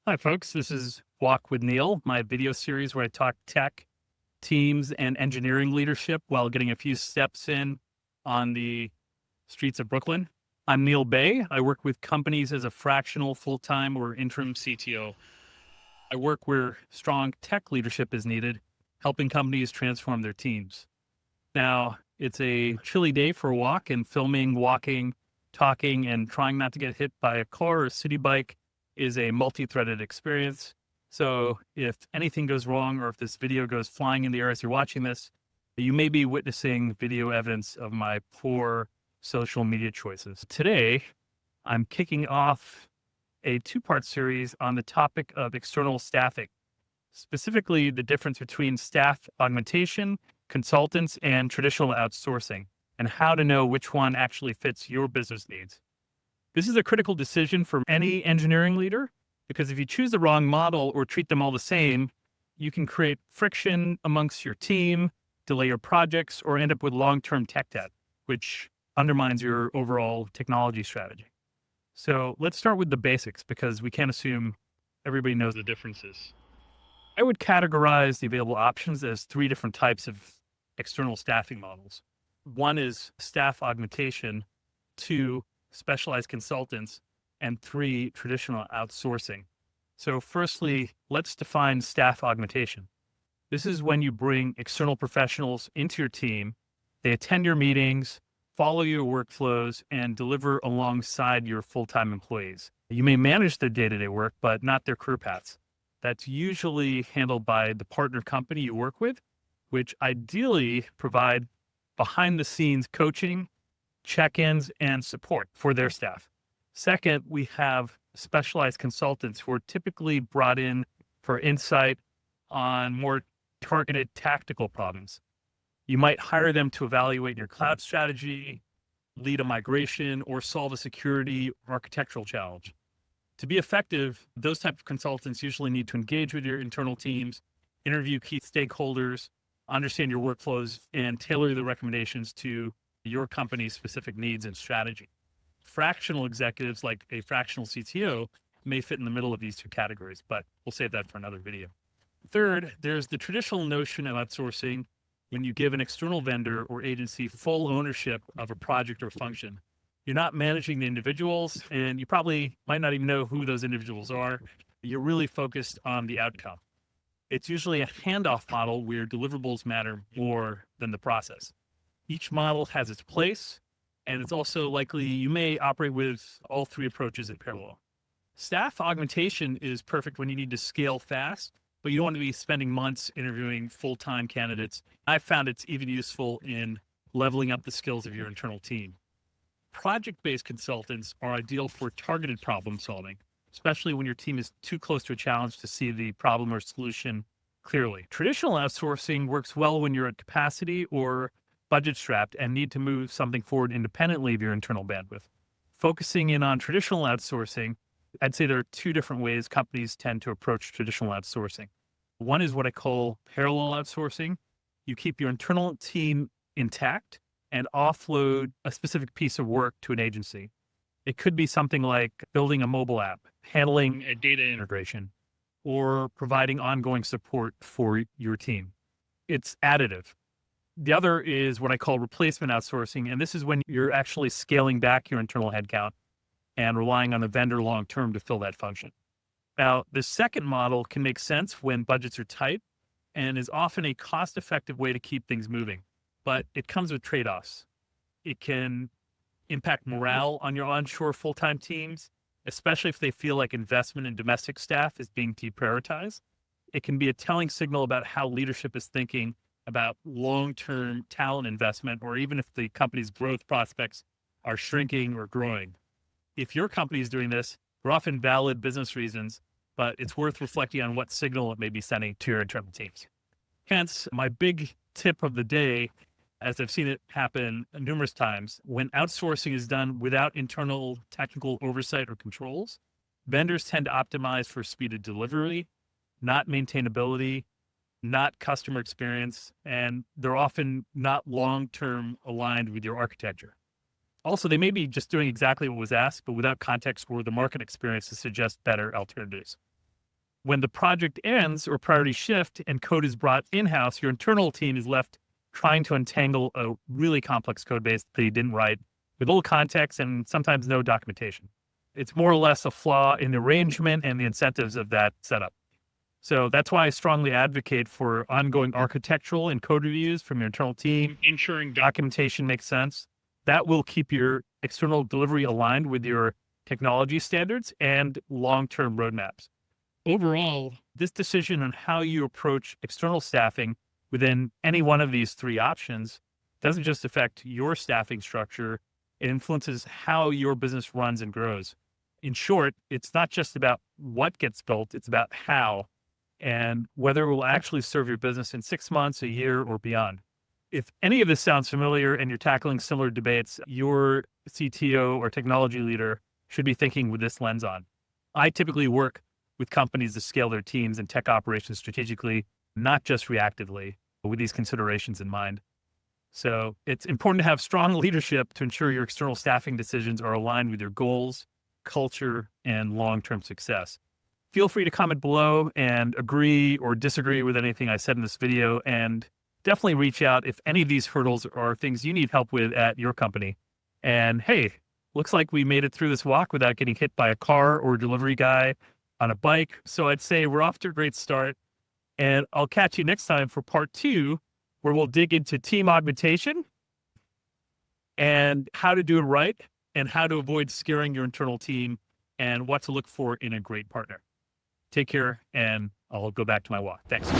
Hi, folks. This is Walk with Neil, my video series where I talk tech, teams, and engineering leadership while getting a few steps in on the streets of Brooklyn. I'm Neil Bay. I work with companies as a fractional, full time, or interim CTO. I work where strong tech leadership is needed, helping companies transform their teams. Now, it's a chilly day for a walk, and filming, walking, talking, and trying not to get hit by a car or city bike is a multi-threaded experience. So if anything goes wrong or if this video goes flying in the air as you're watching this, you may be witnessing video evidence of my poor social media choices. Today, I'm kicking off a two-part series on the topic of external staffing, specifically the difference between staff augmentation, consultants, and traditional outsourcing, and how to know which one actually fits your business needs. This is a critical decision for any engineering leader, because if you choose the wrong model or treat them all the same, you can create friction amongst your team, delay your projects, or end up with long-term tech debt, which undermines your overall technology strategy. So let's start with the basics, because we can't assume everybody knows the differences. I would categorize the available options as three different types of external staffing models. One is staff augmentation, two, specialized consultants, and three, traditional outsourcing. So firstly, let's define staff augmentation. This is when you bring external professionals into your team. They attend your meetings, follow your workflows, and deliver alongside your full-time employees. You may manage their day-to-day work, but not their career paths. That's usually handled by the partner company you work with, which ideally provide behind-the-scenes coaching, check-ins, and support for their staff. Second, we have specialized consultants who are typically brought in for insight on more targeted tactical problems. You might hire them to evaluate your cloud strategy, lead a migration, or solve a security or architectural challenge. To be effective, those type of consultants usually need to engage with your internal teams, interview key stakeholders, understand your workflows, and tailor the recommendations to your company's specific needs and strategy. Fractional executives like a fractional CTO may fit in the middle of these two categories, but we'll save that for another video. Third, there's the traditional notion of outsourcing when you give an external vendor or agency full ownership of a project or function. You're not managing the individuals, and you probably might not even know who those individuals are. You're really focused on the outcome. It's usually a handoff model where deliverables matter more than the process. Each model has its place, and it's also likely you may operate with all three approaches in parallel. Staff augmentation is perfect when you need to scale fast, but you don't want to be spending months interviewing full-time candidates. I've found it's even useful in leveling up the skills of your internal team. Project-based consultants are ideal for targeted problem solving, especially when your team is too close to a challenge to see the problem or solution clearly. Traditional outsourcing works well when you're at capacity or budget strapped and need to move something forward independently of your internal bandwidth. Focusing in on traditional outsourcing, I'd say there are two different ways companies tend to approach traditional outsourcing. One is what I call parallel outsourcing. You keep your internal team intact and offload a specific piece of work to an agency. It could be something like building a mobile app, handling a data integration, or providing ongoing support for your team. It's additive. The other is what I call replacement outsourcing, and this is when you're actually scaling back your internal headcount and relying on a vendor long-term to fill that function. Now, the second model can make sense when budgets are tight and is often a cost-effective way to keep things moving, but it comes with trade-offs. It can impact morale on your onshore full-time teams, especially if they feel like investment in domestic staff is being deprioritized. It can be a telling signal about how leadership is thinking about long-term talent investment, or even if the company's growth prospects are shrinking or growing. If your company is doing this, they're often valid business reasons, but it's worth reflecting on what signal it may be sending to your internal teams. Hence, my big tip of the day, as I've seen it happen numerous times, when outsourcing is done without internal technical oversight or controls, vendors tend to optimize for speed of delivery, not maintainability, not customer experience, and they're often not long-term aligned with your architecture. Also, they may be just doing exactly what was asked, but without context or the market experience to suggest better alternatives. When the project ends or priorities shift and code is brought in-house, your internal team is left trying to untangle a really complex code base that you didn't write with little context and sometimes no documentation. It's more or less a flaw in the arrangement and the incentives of that setup. So that's why I strongly advocate for ongoing architectural and code reviews from your internal team, ensuring documentation makes sense. That will keep your external delivery aligned with your technology standards and long-term roadmaps. Overall, this decision on how you approach external staffing within any one of these three options doesn't just affect your staffing structure, it influences how your business runs and grows. In short, it's not just about what gets built, it's about how and whether it will actually serve your business in 6 months, a year, or beyond. If any of this sounds familiar and you're tackling similar debates, your CTO or technology leader should be thinking with this lens on. I typically work with companies to scale their teams and tech operations strategically, not just reactively, but with these considerations in mind. So it's important to have strong leadership to ensure your external staffing decisions are aligned with your goals, culture, and long-term success. Feel free to comment below and agree or disagree with anything I said in this video, and definitely reach out if any of these hurdles are things you need help with at your company. And hey, looks like we made it through this walk without getting hit by a car or a delivery guy on a bike. So I'd say we're off to a great start, and I'll catch you next time for part 2, where we'll dig into team augmentation and how to do it right and how to avoid scaring your internal team and what to look for in a great partner. Take care, and I'll go back to my walk. Thanks.